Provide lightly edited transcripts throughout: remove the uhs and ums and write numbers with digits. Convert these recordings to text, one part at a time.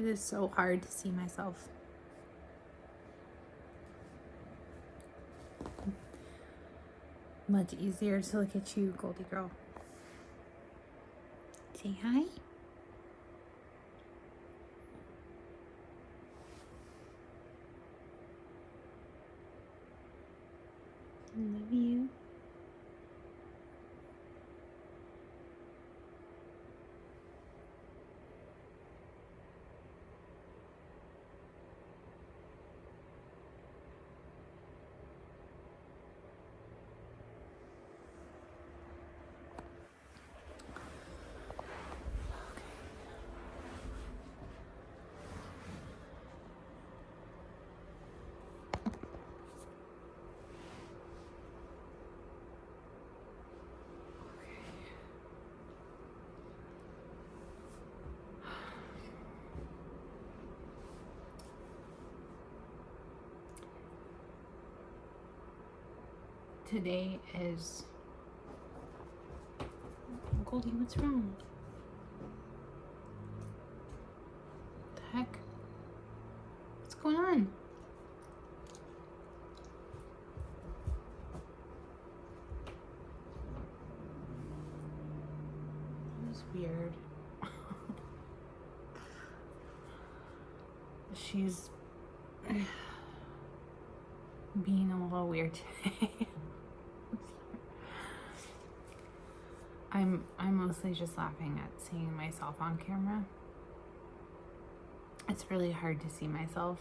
It is so hard to see myself. Much easier to look at you, Goldie girl. Say hi. I love you. Today is... Goldie, what's wrong? What the heck? What's going on? That was weird. She's being a little weird today. I'm mostly just laughing at seeing myself on camera. It's really hard to see myself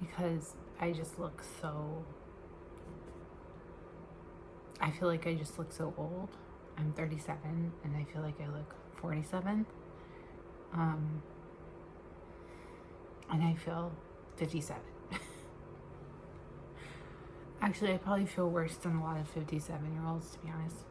because I just look so... I feel like I just look so old. I'm 37 and I feel like I look 47. And I feel 57. Actually, I probably feel worse than a lot of 57-year-olds, to be honest.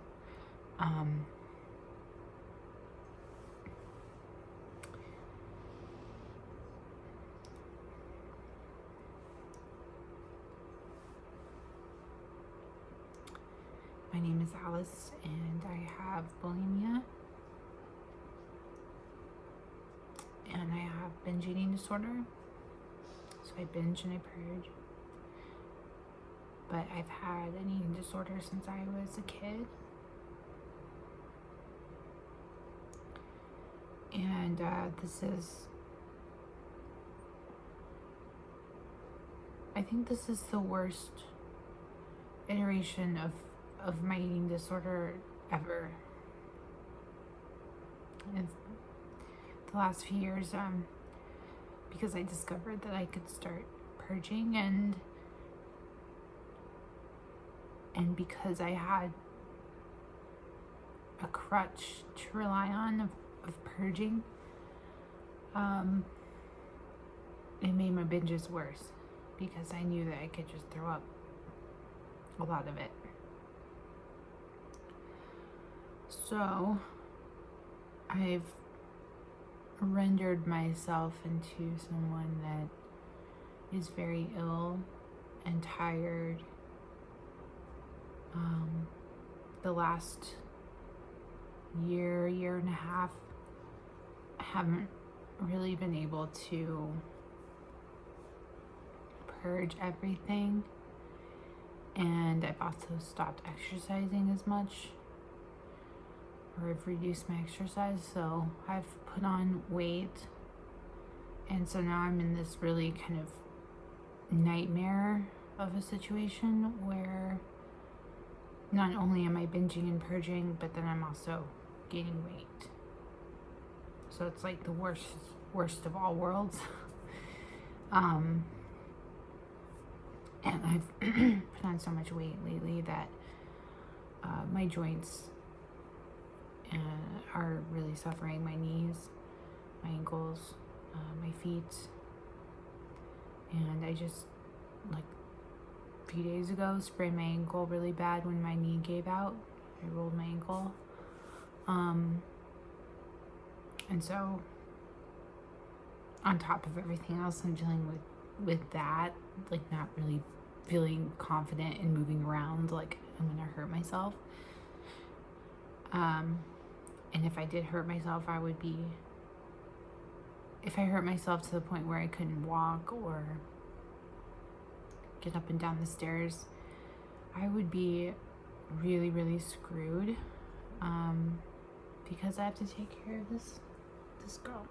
My name is Alice, and I have bulimia, and I have binge eating disorder. So I binge and I purge. But I've had an eating disorder since I was a kid. And I think this is the worst iteration of my eating disorder ever. In the last few years, because I discovered that I could start purging, and because I had a crutch to rely on of purging, it made my binges worse because I knew that I could just throw up a lot of it. So I've rendered myself into someone that is very ill and tired. The last year and a half, I haven't really been able to purge everything, and I've also stopped exercising as much, or I've reduced my exercise, so I've put on weight, and so now I'm in this really kind of nightmare of a situation where not only am I binging and purging, but then I'm also gaining weight. So it's like the worst of all worlds. And I've put on so much weight lately that my joints are really suffering. My knees, my ankles, my feet. And I just, like, a few days ago, sprained my ankle really bad when my knee gave out. I rolled my ankle. And so, on top of everything else, I'm dealing with that, like not really feeling confident in moving around, like I'm gonna hurt myself. And if I did hurt myself, I would be if I hurt myself to the point where I couldn't walk or get up and down the stairs, I would be really, really screwed, because I have to take care of this girl.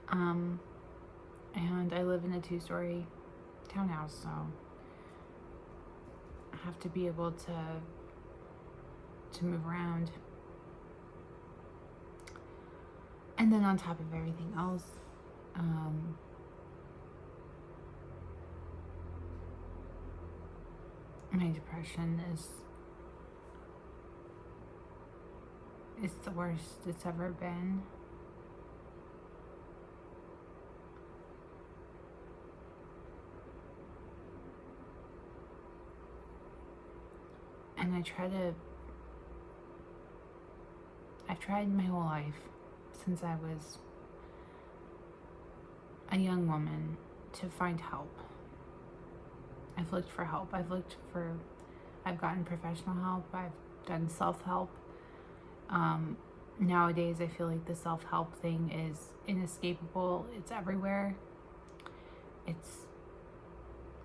And I live in a 2-story townhouse, so I have to be able to move around. And then on top of everything else, my depression is the worst it's ever been. And I've tried my whole life, since I was a young woman, to find help. I've looked for help. I've gotten professional help. I've done self-help. Nowadays, I feel like the self-help thing is inescapable. It's everywhere. It's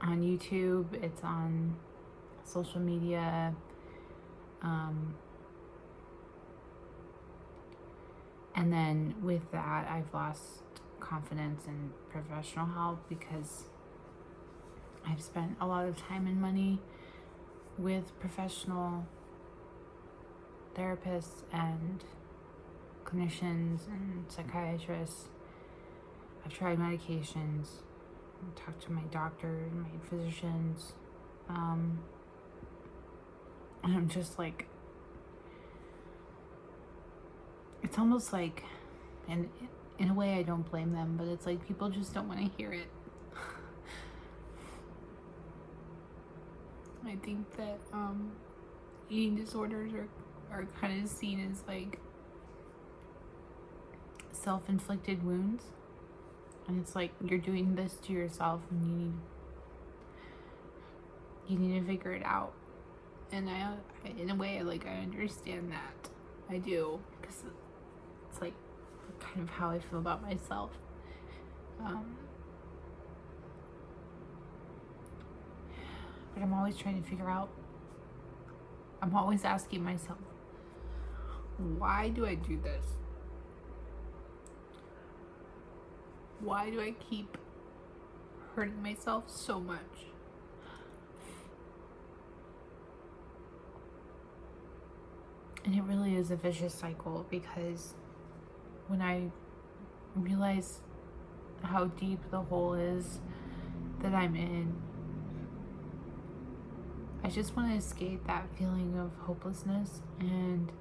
on YouTube. It's on social media. And then with that, I've lost confidence in professional help because I've spent a lot of time and money with professional therapists and clinicians and psychiatrists. I've tried medications, talked to my doctor and my physicians, and I'm just like, it's almost like, and in a way I don't blame them, but it's like people just don't want to hear it. I think that eating disorders are kind of seen as like self-inflicted wounds, and it's like you're doing this to yourself and you need to figure it out. And I in a way, like, I understand that. I do, because it's like kind of how I feel about myself. But I'm always trying to figure out, I'm always asking myself, why do I do this? Why do I keep hurting myself so much? And it really is a vicious cycle, because when I realize how deep the hole is that I'm in, I just want to escape that feeling of hopelessness, and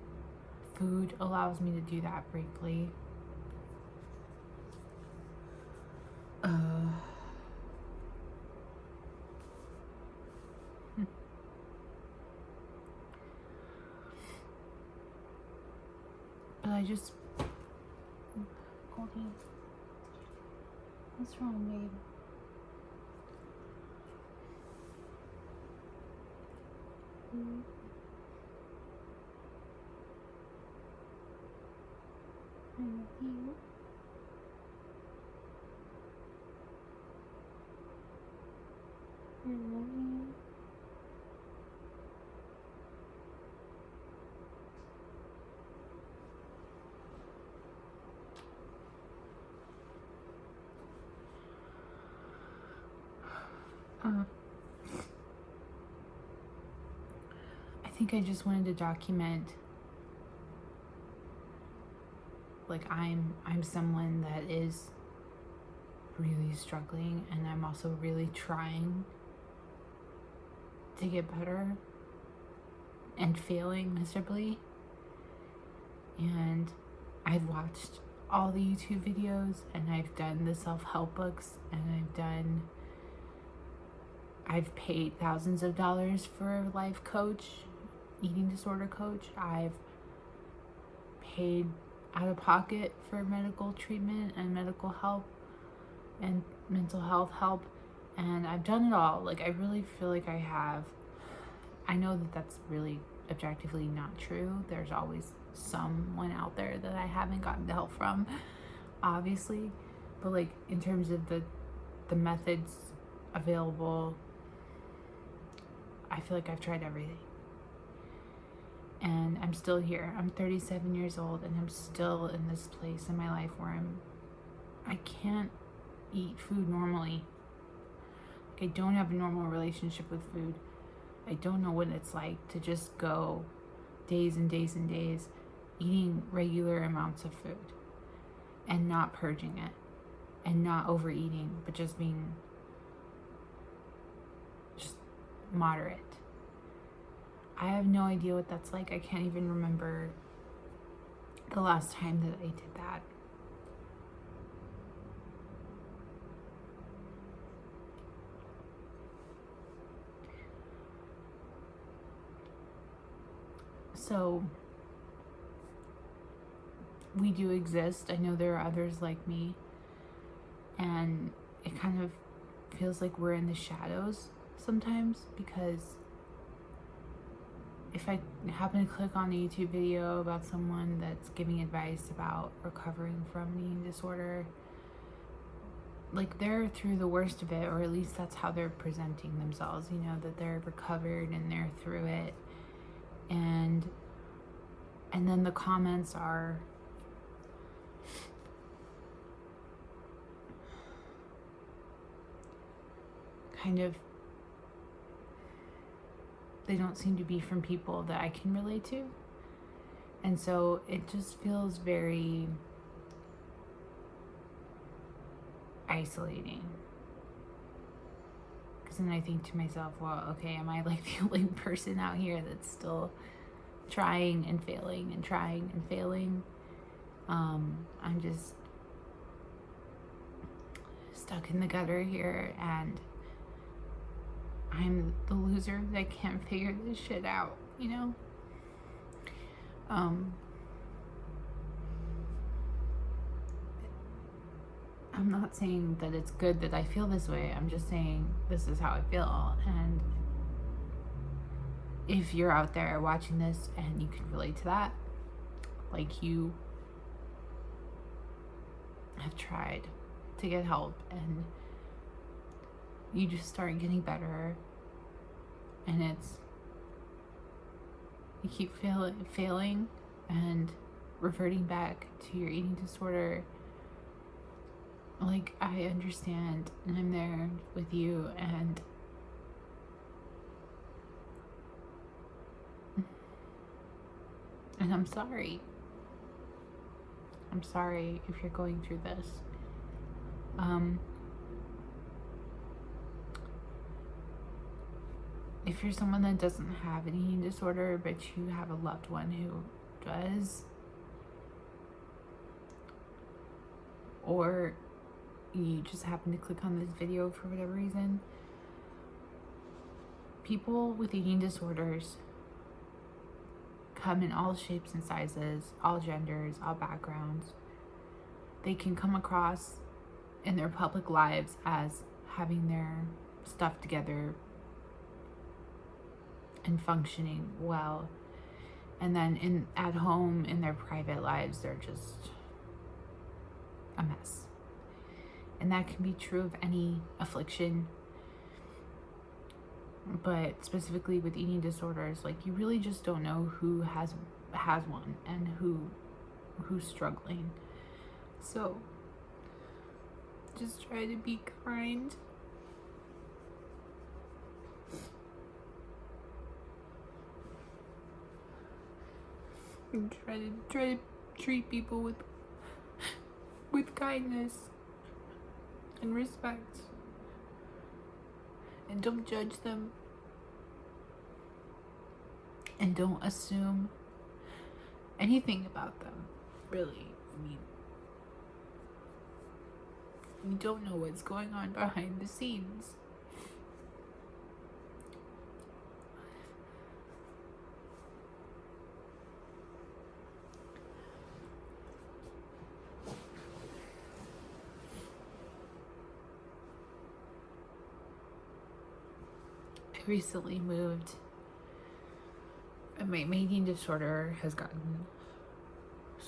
food allows me to do that briefly. But I just, Goldie, what's wrong, babe? I love you. I love you. I think I just wanted to document, like, I'm someone that is really struggling, and I'm also really trying to get better and failing miserably. And I've watched all the YouTube videos, and I've done the self-help books, and I've paid thousands of dollars for a life coach, eating disorder coach. I've paid out of pocket for medical treatment and medical help and mental health help, and I've done it all. Like, I really feel like I have. I know that that's really objectively not true. There's always someone out there that I haven't gotten the help from, obviously, but like in terms of the methods available, I feel like I've tried everything. And I'm still here. I'm 37 years old and I'm still in this place in my life where I can't eat food normally. Like, I don't have a normal relationship with food. I don't know what it's like to just go days and days and days eating regular amounts of food and not purging it and not overeating, but just being just moderate. I have no idea what that's like. I can't even remember the last time that I did that. So we do exist. I know there are others like me, and it kind of feels like we're in the shadows sometimes, because if I happen to click on a YouTube video about someone that's giving advice about recovering from an eating disorder, like they're through the worst of it, or at least that's how they're presenting themselves, you know, that they're recovered and they're through it. And then the comments are kind of, they don't seem to be from people that I can relate to. And so it just feels very isolating. Because then I think to myself, well, okay, am I like the only person out here that's still trying and failing and trying and failing? I'm just stuck in the gutter here, and I'm the loser that can't figure this shit out, you know? I'm not saying that it's good that I feel this way. I'm just saying this is how I feel. And if you're out there watching this and you can relate to that, like you have tried to get help and you just start getting better, and you keep failing and reverting back to your eating disorder, like, I understand and I'm there with you, and I'm sorry. I'm sorry if you're going through this. If you're someone that doesn't have an eating disorder, but you have a loved one who does, or you just happen to click on this video for whatever reason, people with eating disorders come in all shapes and sizes, all genders, all backgrounds. They can come across in their public lives as having their stuff together and functioning well, and then at home in their private lives they're just a mess. And that can be true of any affliction, but specifically with eating disorders, like, you really just don't know who has one and who's struggling. So just try to be kind. And try to treat people with kindness and respect, and don't judge them, and don't assume anything about them, really. I mean, you don't know what's going on behind the scenes. I recently moved, and my eating disorder has gotten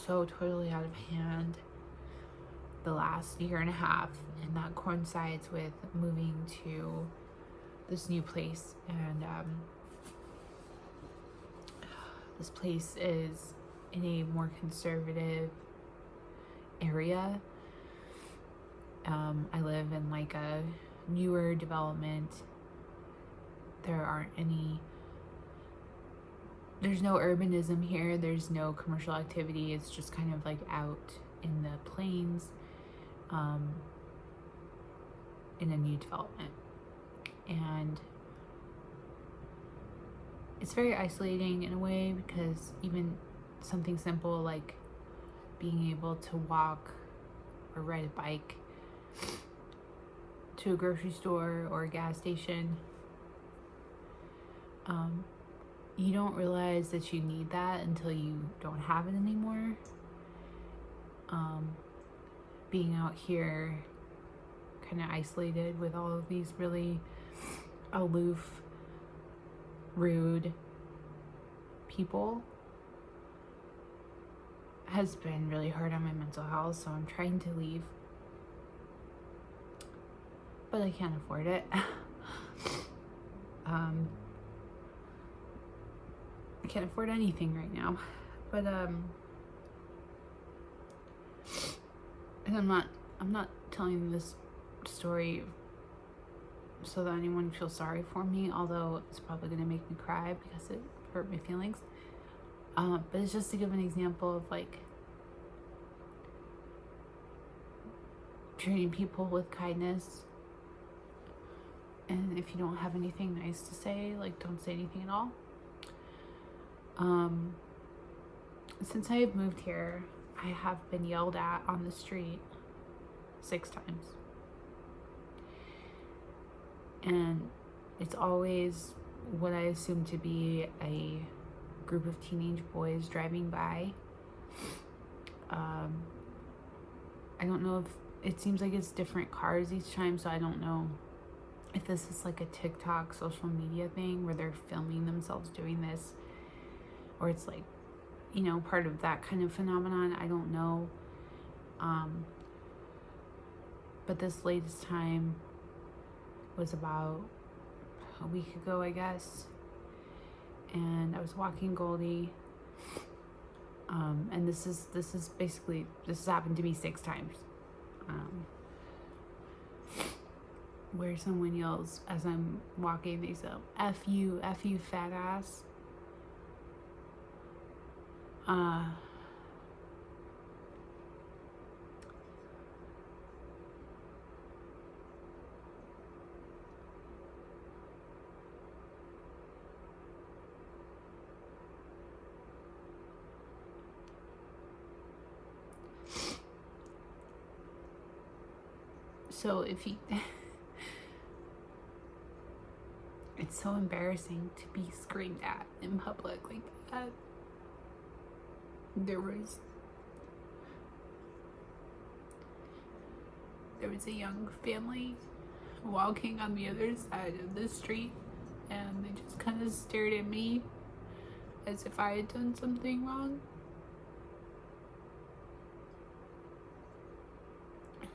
so totally out of hand the last year and a half, and that coincides with moving to this new place. And this place is in a more conservative area. I live in like a newer development. There's no urbanism here. There's no commercial activity. It's just kind of like out in the plains, in a new development. And it's very isolating in a way, because even something simple like being able to walk or ride a bike to a grocery store or a gas station, you don't realize that you need that until you don't have it anymore. Being out here kind of isolated with all of these really aloof, rude people has been really hard on my mental health, so I'm trying to leave, but I can't afford it. I can't afford anything right now, but and I'm not telling this story so that anyone feels sorry for me, although it's probably going to make me cry because it hurt my feelings. But it's just to give an example of like treating people with kindness. And if you don't have anything nice to say, like, don't say anything at all. Since I have moved here, I have been yelled at on the street 6 times. And it's always what I assume to be a group of teenage boys driving by. I don't know if it seems like it's different cars each time, so I don't know if this is like a TikTok social media thing where they're filming themselves doing this, or it's like, you know, part of that kind of phenomenon. I don't know. But this latest time was about a week ago, I guess. And I was walking Goldie. And this has happened to me 6 times. Where someone yells as I'm walking, they say, F you, fat ass. So if you it's so embarrassing to be screamed at in public like that. There was a young family walking on the other side of the street, and they just kind of stared at me as if I had done something wrong.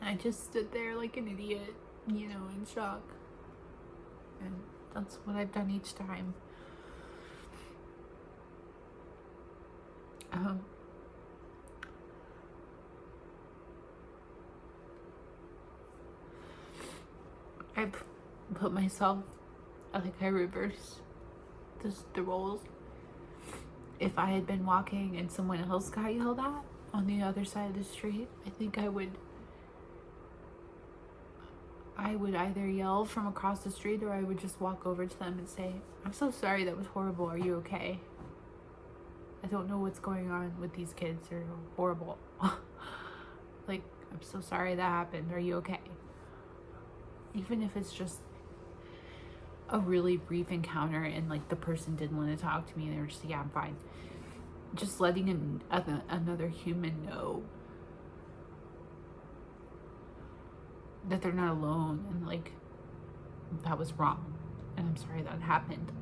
I just stood there like an idiot, you know, in shock. And that's what I've done each time. I've put myself, I reversed the roles. If I had been walking and someone else got yelled at on the other side of the street, I think I would either yell from across the street, or I would just walk over to them and say, I'm so sorry, that was horrible. Are you okay? I don't know what's going on with these kids. They're horrible. Like, I'm so sorry that happened. Are you okay? Even if it's just a really brief encounter and like the person didn't want to talk to me, they were just like, yeah, I'm fine. Just letting another human know that they're not alone, and like, that was wrong, and I'm sorry that happened.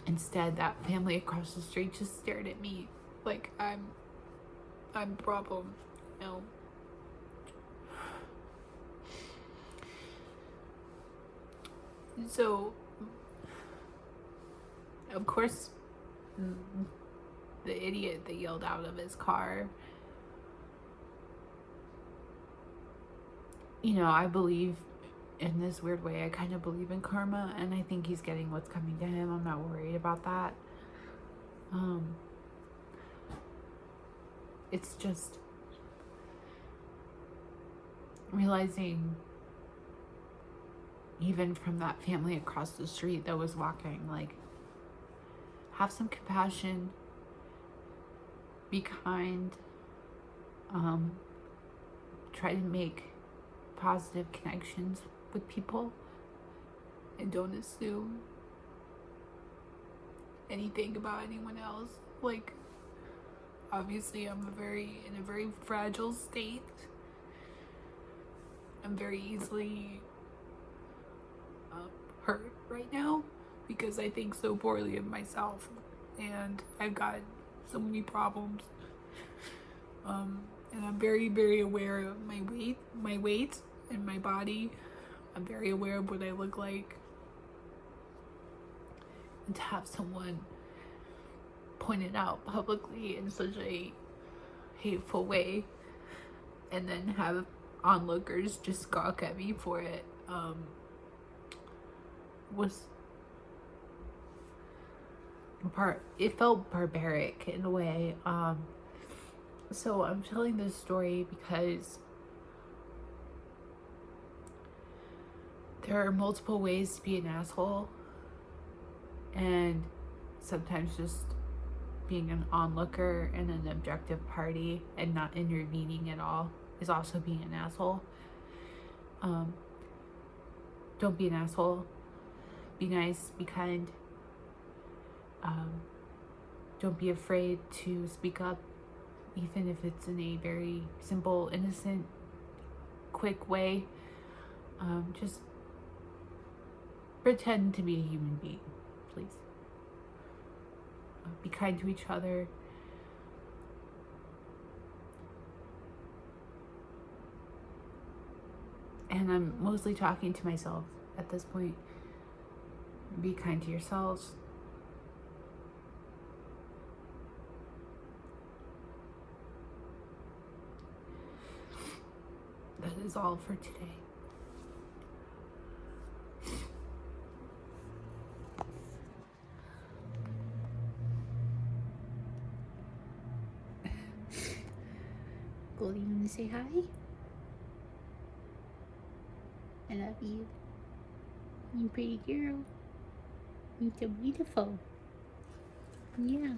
Instead, that family across the street just stared at me like I'm the problem, you know. So, of course, the idiot that yelled out of his car, you know, I believe in this weird way, I kind of believe in karma, and I think he's getting what's coming to him. I'm not worried about that. It's just realizing, even from that family across the street that was walking, like, have some compassion, be kind, try to make positive connections with people, and don't assume anything about anyone else. Like, obviously I'm in a very fragile state. I'm very easily hurt right now because I think so poorly of myself, and I've got so many problems. And I'm very, very aware of my weight and my body. I'm very aware of what I look like. And to have someone point it out publicly in such a hateful way, and then have onlookers just gawk at me for it, it felt barbaric in a way. So I'm telling this story because there are multiple ways to be an asshole, and sometimes just being an onlooker in an objective party and not intervening at all is also being an asshole. Don't be an asshole. Be nice, be kind. Don't be afraid to speak up, even if it's in a very simple, innocent, quick way. Just pretend to be a human being, please. Be kind to each other. And I'm mostly talking to myself at this point. Be kind to yourselves. That is all for today. Goldie, you want to say hi? I love you. You pretty girl. You're so beautiful. Yeah.